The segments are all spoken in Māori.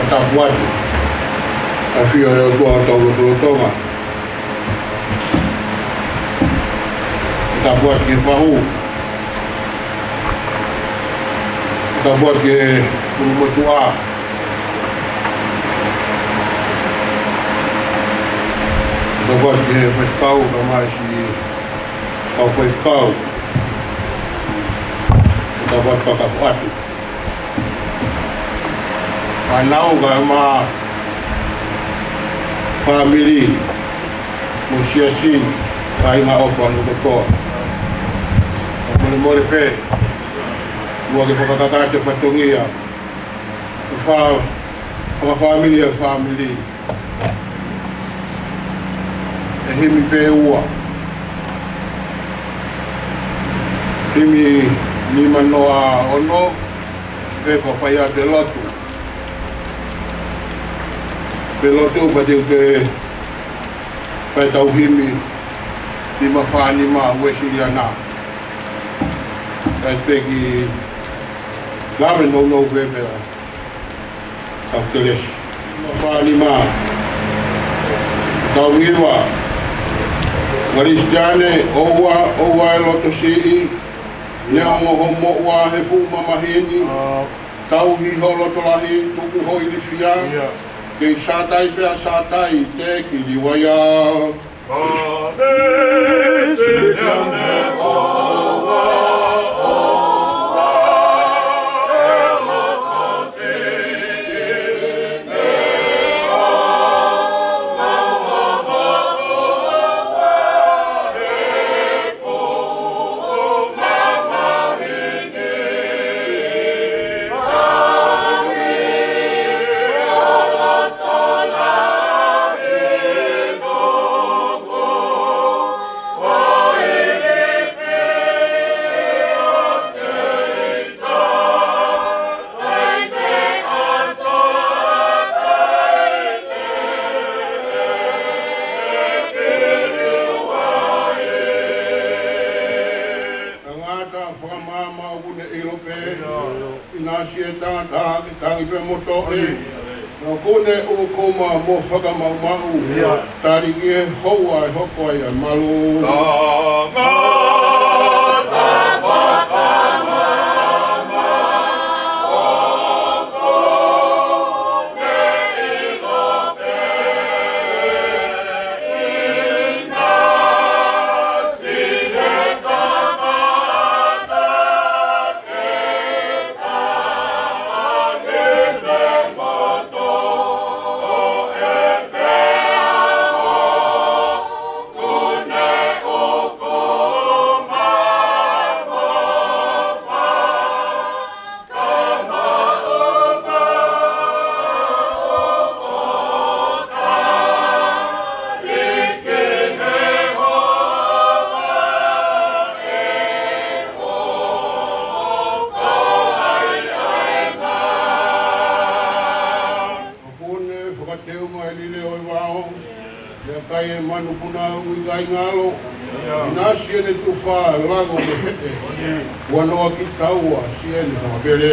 Kafoatu. A fio e tua taulotonga. Kafoatu ke pahu. Kafoatu ke urumatua. Kafoatu ke pescau kamasi kau pescau. Kafoatu Kafoatu. Finau ma famili musiasi ai nga opa no ko. Mole pe. Mo ke pakakaka te patongia. Famili. Himi pe ua. Himi ni manoa ono pe papaya de lotu. Peloto pada ke pai himi di mafani ma wesiliana. Pai pegi lame no bebe. Akteles mafani ma tawiwa Kristiane owa loto si ne homo wa hefu mamahini tau hi holoto lahi tuku hoi lifia ke satai pea satai te kiliwaya Kone o koma mo whakamau tariki hoa hoko ai malu. Siene tu fa lango me hete. Wanoa ki taua siene na bele.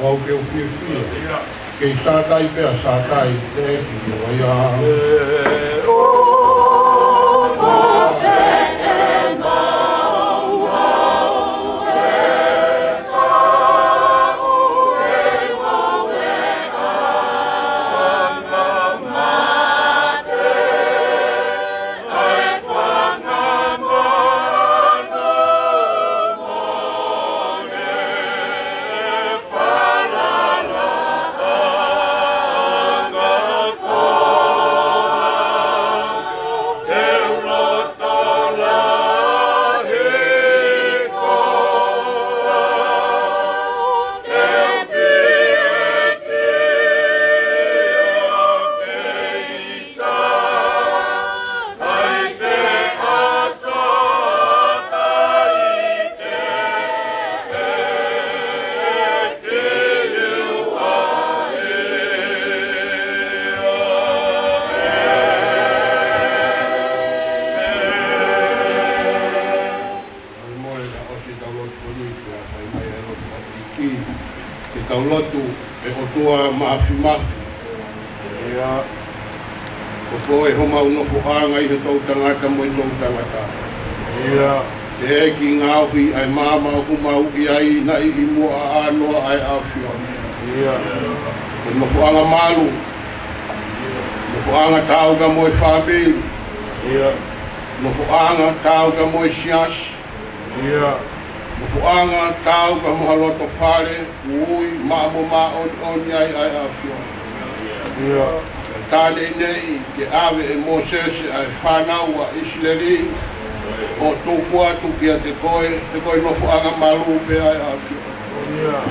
Wau ke uwhiwhia. Kei sātai pēr sātai te ki waia. mai e loto ki ke tau lotu e otua mafi mafi. Ia. Ko koe homa unofo anga i he tau tangata mo i tau tangata. Ia. Te eki ngāhui ai māma o kumau i ai na i mua a anoa ai awhiona. Ia. Ko nofo anga malu. Nofo anga tauga mo i famili. Ia. Nofo anga tauga mo i siasi. Ia. Nofo anga tauga mo haloto whare, ui, mamo ma on ai ai awhiona. Ia. Tāne nei ke awe e Moses ai Finau a Israeli o tōku atu kia te koe nofo anga malu pe ai awhiona.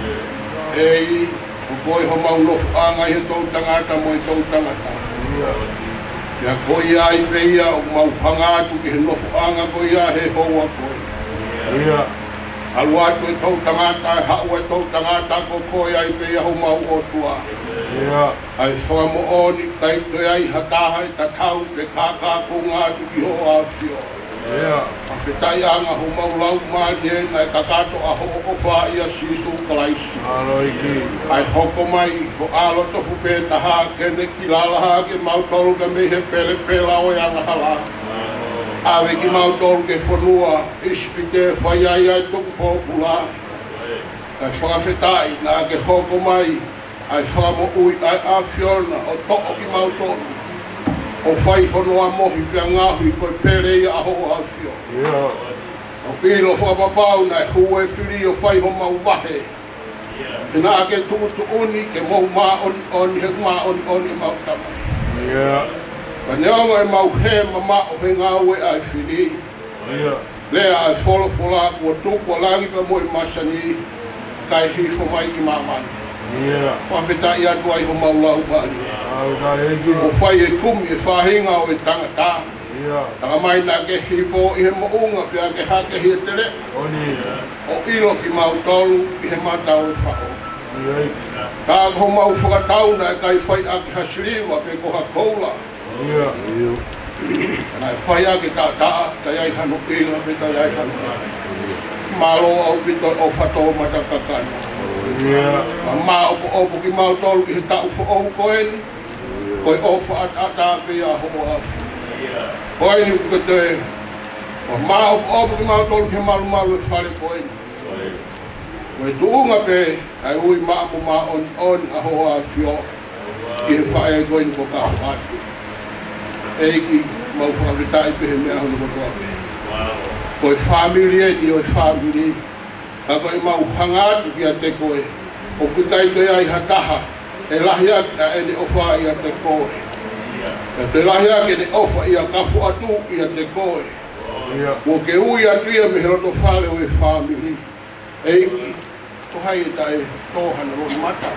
Ei, o koe ho mau nofo anga i he tau tangata mo i tau tangata. Ia koe ai peia o mau pangatu ki he nofo anga koe ia he hoa koe. Ia. Alu atu e tau tangata, e hau e tau tangata ko koe ai peia ho mau o tua. Ia. Ai whamo oni kai toi ai hataha i tatau pe kaka ko ngātu ki ho awhio. Ia. A whetai anga ho mau lau māni e nai kakato a hoko wha ia sisu kalaisi. Alo iki. Ai hoko mai ko alo tofu pe taha kene ki lalaha ke mau tolu ka me he pele pela o anga hala. Awe ki mau tolu ke whanua ispite whai ai ai toku pōpula. Ai whakawhetai nā ke hoko mai ai whamo ui ai awhiona o to'o ki mau tolu. O whai honoa mohi pia ngāhui koe pere ia aho o awhio. Ia. O pilo whapapau nai hue whiri o whai ho mau wahe. Te nā ke tūtu uni ke mau mā oni he mā oni mau tama. Ia. Ka neonga e mau he ma o he ngāue ai whiri. Ia. Lea ai wholofola kua tūkua langi pa mo i masani kai hifo mai ki māmani. Ia. Whawhetai atu ai ho mau lau mani. Au ka eki. O whai e kumi e whahinga o e tangata. Ia. Taka mai nā ke hifo i he mounga pia ke hake hi e tere. Oni. O ilo ki mau tolu i he matau e whao. Ia. Ka ho mau whakatau na e kai whai ake hasiriwa pe koha koula. Ia. Nai whai ake tā taa, ta iai hano ila pe ta iai hano. Malo au pito o whato matakakana. Ia. Ma opo ki mau tolu ki he tau wha o koeni. Koe ofa ata pe a ho afi. Koeni uke te, ma opo ki mau tolu ki he malu e whare koeni. Koe tuunga pe, ai ui maamu ma on a ho afi o. Ki he whae koeni ko Kafoatu. Eiki mau whakawhetai pe he mea hono kotoa pe. Koe famili e ni o famili. Ka koe mau hangatu ki a te koe. O kutai te ai hataha. E lahi ake e ne ofa i a te koe. E te lahi ake ne ofa i a Kafoatu i a te koe. Ko ke ui atu ia me he roto whare o e famili. Eiki, ko hai e tae tōhana roni mata.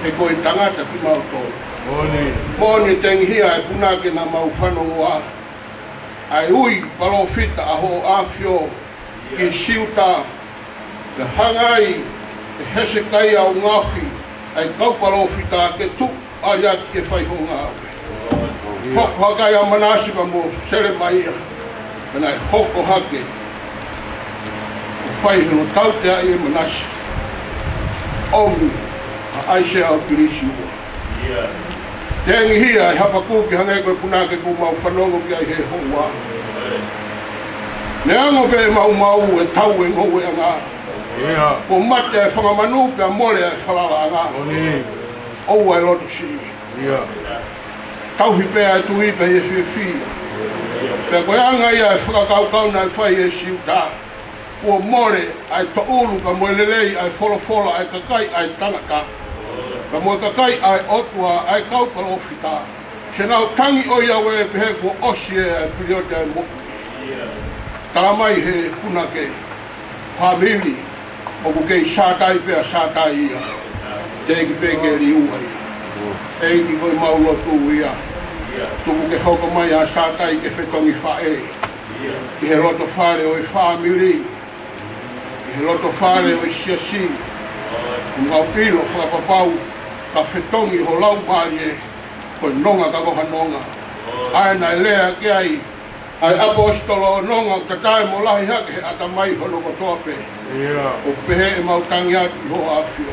E koe tangata ki mau tō. Moni tenghia e punake na mau whanongoa. Ai ui palo fita a ho awhio ki siuta. Te hangai e hese kai au ngahi. Ai kaupalo fita ke tu aliaki e whai ho ngāwe. Hoko hakai a manasipa mo sere maia. Pena e hoko hake. O whai hono taute ai e manasi. Omi a aise au pirisi ua. Tengi hia e hapaku ki hangai koe punake ku mau whanongo ki ai he hoa. Neango pe mau e tau e ngou e ngā. Ko mate e whangamanu pe a mole e whalala ngā. Oua e loto si. Tauhi pe a tui pe e whiwhia. Pe koe anga ia e whakakaukau na e whai e siuta. Ko mole ai to ulu ka moe lelei ai wholofola ai kakai ai tangata. Ka moe kakai ai otua ai kaupalo fita. Se nau tangi o ia we pehe ko osi e ai piriote ai moku. Taramai he punake famili. O kukei sātai pia sātai ia. Teiki peke li ua ia. Eiki koi maulotu ia. Tuku ke hoko mai a sātai ke whetongi whae. I he roto whare o e famili. I he roto whare o e siasi. Ngau pilo whakapapau. Ka whetongi ho lau maari e. Koe nonga ka koha nonga. Aena e lea ke ai. Ai apostolo nonga katae mo lahi hake he atamai hono ko tope. O pehe e mautangi atu ho afio.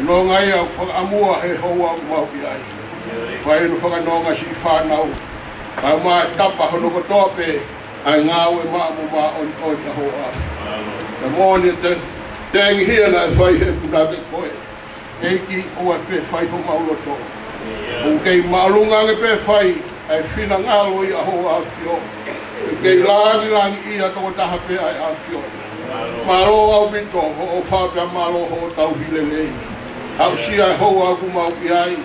Nonga ia whakaamua he hoa ku mau ki ai. Whai no whakanonga si whanau. Ai maa tapa hono ko tope. Ai ngāwe maa mo maa on na ho afio. Na mōni te angi hia na e whai he punake koe. Eiki o e pe whai ho mauloto. O kei maalunga nge pe whai. Ai whina ngalo i a ho afio. Kei langi ia toko taha pe ai afio. Malo au bito ho o whapea malo ho tau hile nei. Au si ai ho au ku mau ki ai.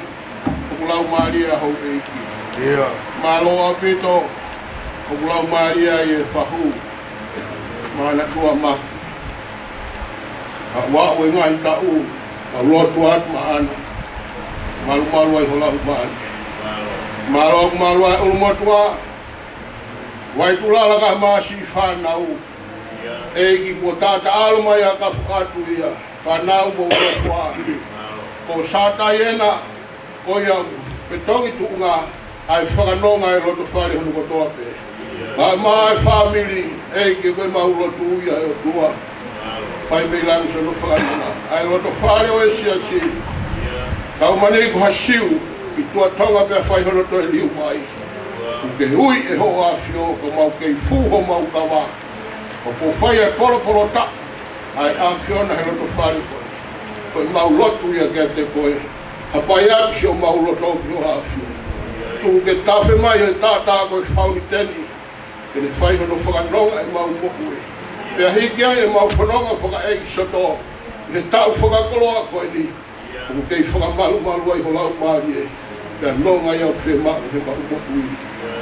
O kulau maria ho eiki. Malo au bito o kulau maria i e whahu. Mana tua mafi. A wao e ngai ta u. A lotu at maana. Malu ai ho lahu maana. Malu ai ulumotua. Wai tulala ka maasi whanau. Eiki ko tata alma ia Kafoatu ia. Whanau mo ulotua. Ko sata iena. Ko ia petongi tuunga. Ai whakanonga e loto whare hono ko toape. Ai maa e famili. Eiki koe maulotu ia e o tua. Pai mei langi sono whakanonga. Ai loto whare o e si. Tau manei ko hasiu. I tua tonga pia whai hono to e liu mai. Ke hui e ho afio ko mau kei fuho mau kawa. O ko whai e polo ta. Ai afio na he loto whare koe. Koe mau lotu ia ke te koe. Hapai apsi o mau loto ki ho afio. Tu ke tafe mai e tata koe whauni teni. Ke ne whai hono whakanonga e mau moku e. Pea hiki ai e mau whanonga whaka eki soto. He tau whakakoloa koe ni. Ko kei whakamalu ai ho lau maari e. Pea nonga iau te maru he ka umoku i.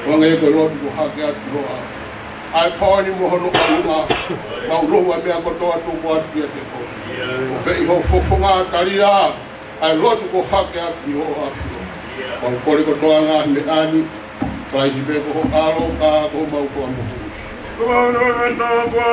Wanga e koe lotu ko hake atu ho a. Ai pawani mo hono kaunga. Mau lohu a mea kotoa tuku atu kia te koe. O pei ho fofonga tarira. Ai lotu ko hake atu ho a. Mau kore kotoa ngā me ani. Kaisi pe ko ho alo ka ko mau ko amoku. Kumau no mena kwa.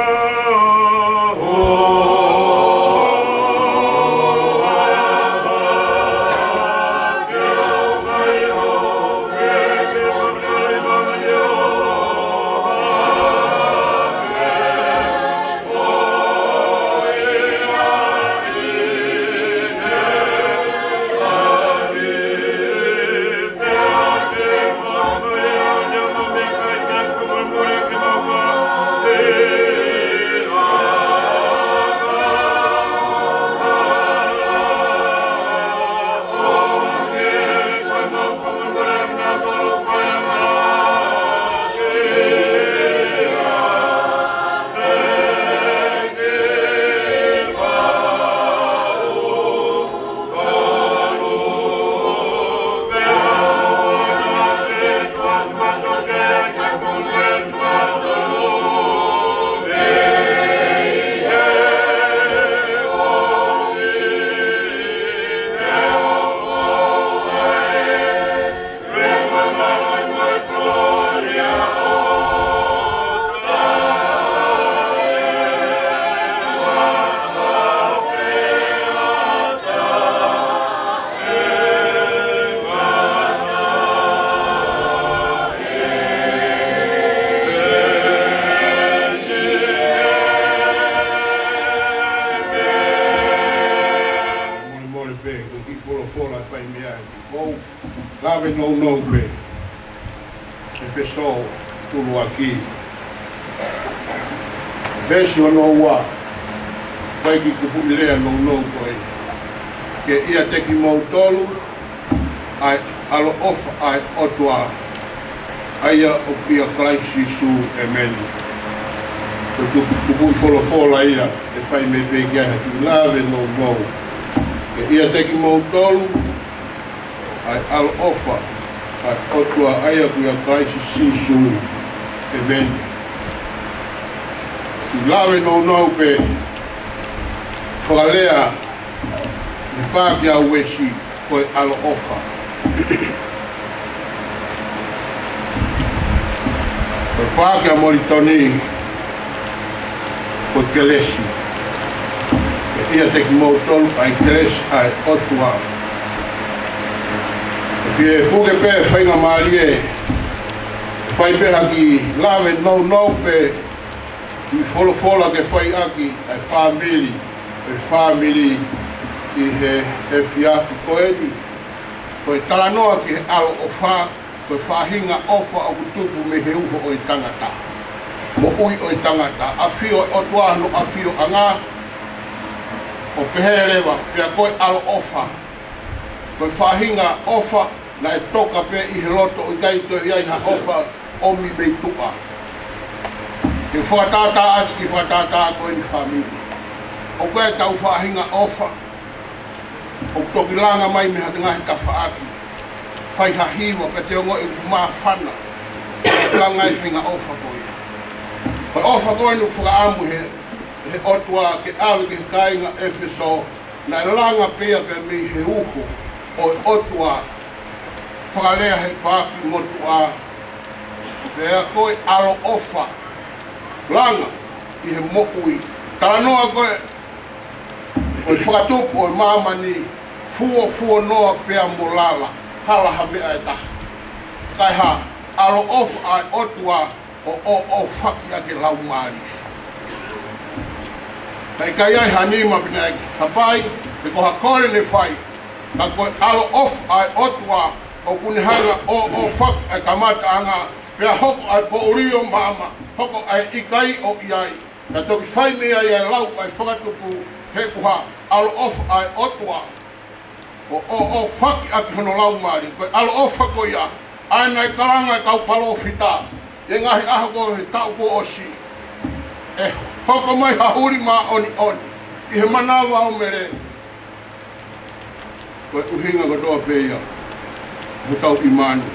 Lave no pe. E pessoal tudo aqui. Besi o no wa. Vai que pulea no coi. Que ia te ki moutolu. Ai alo off ai otua. Ai o pia classe su e meni. Tu fola ia. E fai me pe que tu lave no. Que ia te ki moutolu. Ai al ofa ai otua ai a kuia kaisi sisu e ben si lave no pe whakalea i pāki a uesi koe al ofa koe pāki a moritoni koe kelesi e ia teki moutolu ai kelesi ai otua Pie puke pe whainga marie Fai pe haki lawe no pe I fola ke fai aki ai famili I he fiafi koeni. Koe talanoa ki he alo o wha, koe whahinga ofa o kutupu me he uho o I tangata. Mo ui o I tangata, a fio o tuahano a fio anga, o peherewa, pia koe alo ofa. Koe whahinga ofa, na e toka pe I he loto o kaito iai ha ofa omi mei tua. Ke whakatata aki ki whakatata koe ni famili. O koe tau whahinga ofa, o toki langa mai me hata ngahi ka whaaki. Whai hahiwa pe te ongo I kumā whana. Langa I whinga ofa koe. Koe ofa koe nuk whakaamu he otua ke awe ke kainga Efeso na langa pia pe mi he uho o otua whakalea he pāki motua. Pea koe alo ofa langa I he mo'ui. Talanoa koe o whakatupu o mamani fuo noa pea molala hala habea e taha. Kai ha alo ofa ai otua o whaki ake lau maari. Kai ai hanima bina eki. Hapai, e ko hakore ne whai. Ka koe alo ofa ai otua o kunihanga o whaki ai kamata anga. Pea hoko ai pourio mama, hoko ai ikai o iai. Ka toki whai mea ai lau ai whakatupu he kuha alo ofa ai otua. O whaki aki hono lau maari. Koe alo ofa ko ia. Ai nai karanga kau palo fita. E ngahi aha ko he tau ko osi. E hoko mai hahuri ma oni. I he manawa o mere. Koe uhinga ko toa peia. Mutau Immanuel.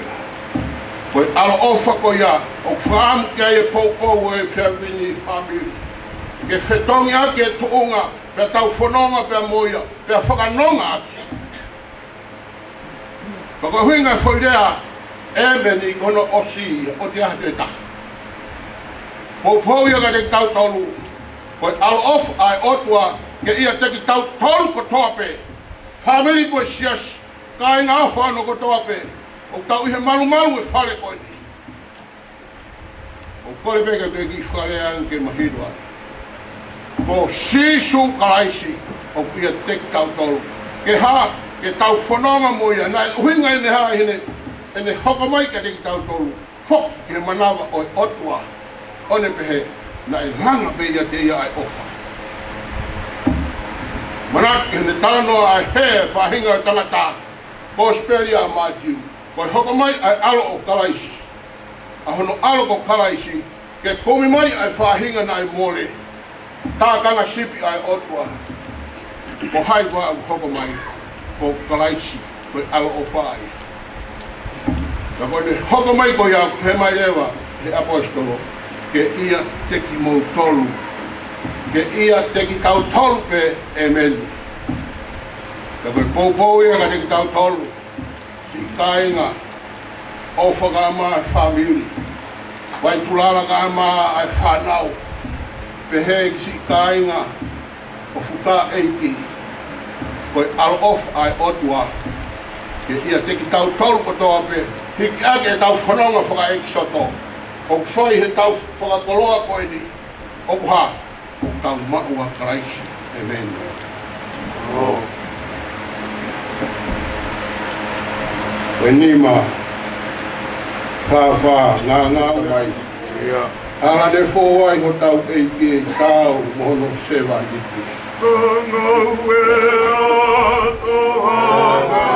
Koe alo ofa ko ia. O whaamu kia e pou e whiawini famili. Ke whetongi ake e tuunga. Pea tau whanonga pea moia. Pea whakanonga ake. Koe huinga whoirea. Emeni kono osi o te aha te taha. Pou ia ka te tau tolu. Koe alo ofa ai otua ke ia teki tau tolu ko toape. Famili koe sias. Kai ngā whano ko toape. O tau ihe malu e whare koe ni. O kore peka te ki whare anke mahirua. Ko sisu kalaisi o ia teki tau tolu. Ke ha, ke tau whanonga mo ia. Nai uhinga ine ha hine. Ene hoko mai ka teki tau tolu. Fok ke manawa o otua. One pehe na I langa pe ia te ia ai ofa. Manat ke ne talanoa ai he whahinga o tangata. Prosperia Matthew. Koe hoko mai ai alo o kalaisi. A hono alo ko kalaisi. Ke komi mai ai whahinga na ai mole. Tākanga sipi ai otua. Ko hai koe au hoko mai. Ko kalaisi. Koe alo o whai. Ka koe ne hoko mai koe ia he mai rewa. He apostolo. Ke ia teki mou tolu. Ke ia teki tau tolu pe amen. Ka koe pou ia ka teki tau tolu. Si kainga ofa ka ama ai famili. Wai tulala ka ama ai Finau. Pehe si kainga o fuka eiki. Koe al ofa ai otua. Ke ia teki tau tolu ko toa pe. Hiki ake tau whanonga whaka eiki soto. O whai he tau whakakoloa koe ni. O kuha. O tau maua karaisi. Amen. Oh. Koe nima. Wha ngā mai. Ala ne whowai ho tau eiki e tau mohono sewa niki. Ngā wea tohanga.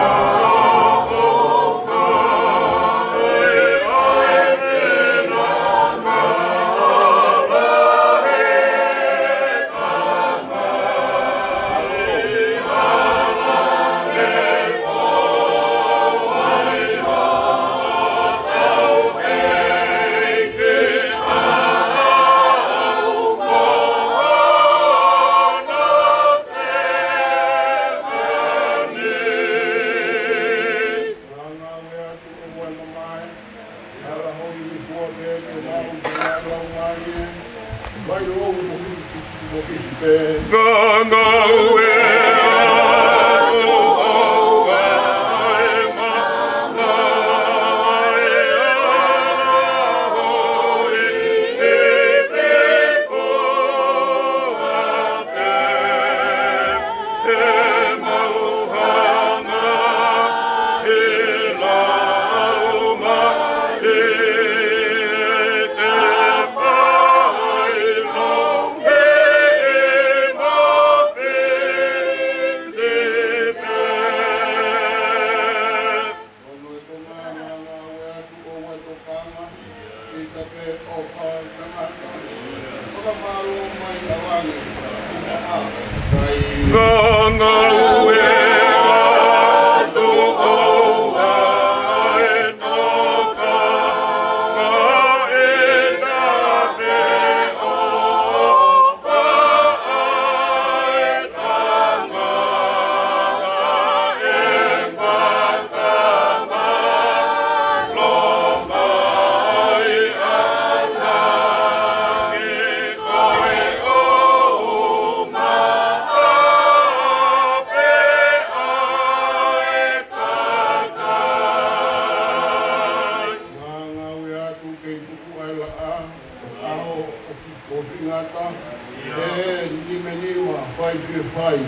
fai pia fai.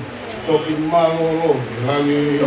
Toki malolo, rangi.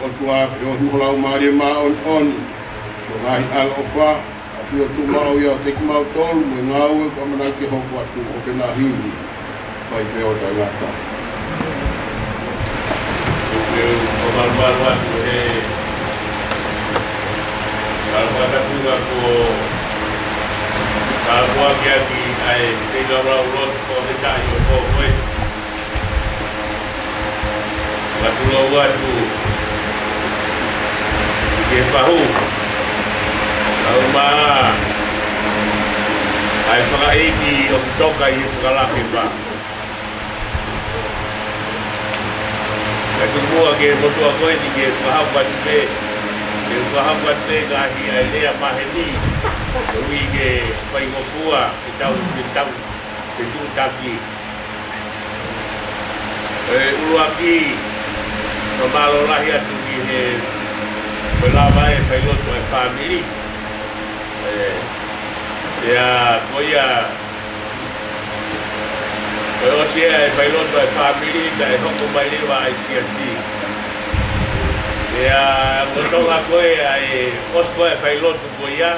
O tua o mulau mari ma on so ngai al ofa afio tu mau ia te mau tol mo ngau ko mana ki ho ko tu o pena hini pai pe o ta lata o malmalwa e alwa ta puga ko alwa ki aki ai te dora ro ko de ta yo ko foi la tu lo wa tu ke fahu alma ai fala e di o toka i fala ke ba tu mua ke motua koe ni ke whahawa te ngahi ai lea maheni ui ke whaingofua ke tau ke tūtaki uruaki no malo lahi atu ki he welawa e whailoto e famili ea koia o sia e whailoto e famili ka e hoko mai lewa ai sia si. Ea ngotonga koe ai osko e whailoto ko ia.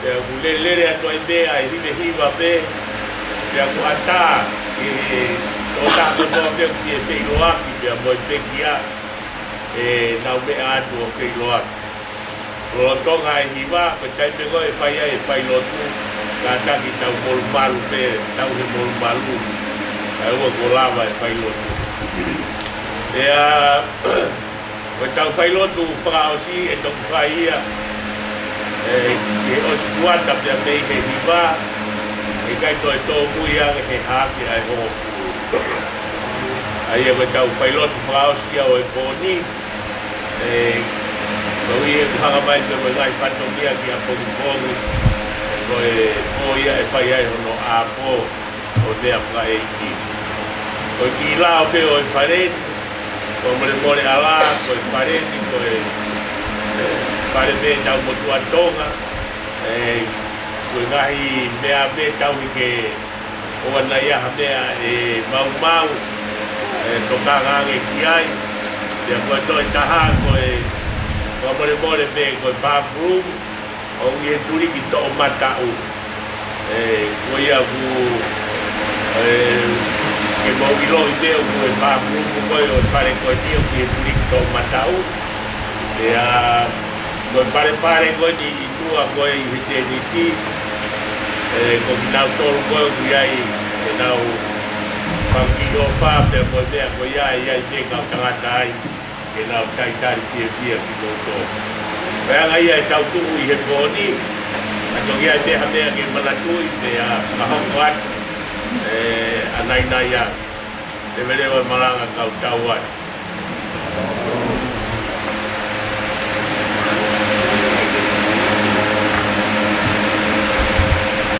Ea kulelere ato i mea ai hive hiva pe. Ea ku ata i o tako toa mea si e whailoaki mea moi pekia. E nau mea atu o whailoaki. Ngotonga e hiva, pe taime koe whai ai e whailoto. Ka taki tau molumalu pe, tau he molumalu. Ai ua ko lava e whailotu. Ea, koe tau whailotu whakaosi e toku whaia. E osi kuata pia mei he hiva. E kai toi tō muia he hake ai ho. Ai e koe tau whailotu whakaosi au e pōni. Koe e kuhanga mai te koe ngai whatomia ki a pongu pongu. Koe pōia e whai ai hono a pō. O mea whaeiki. Koe ki lao pe o e whareni, koe more ala, koe whareni, koe whare me tau motua tonga, koe ngahi mea me tau ni ke oa na iaha mea e mau, toka ngange ki ai, ea koe toi taha, koe more me koe bathroom, o ie turi ki to o matau, koe ia ku ke mau ilo i teo koe pāpūku koe o whare koe teo ki e turi ki tō matau. Ea koe pare koe ni i tua koe i hete ni ti. Ko ki nau tōru koe kui ai e nau whangi o whāpea koe mea koe ai te kau tangata ai. Ke nau taitari fia ki tō tō. Peanga ia e tau tuku i he pōni. Ato ki ai teha mea ke manatui mea mahongo atu. Anai a te verewa maranga kau tau ai.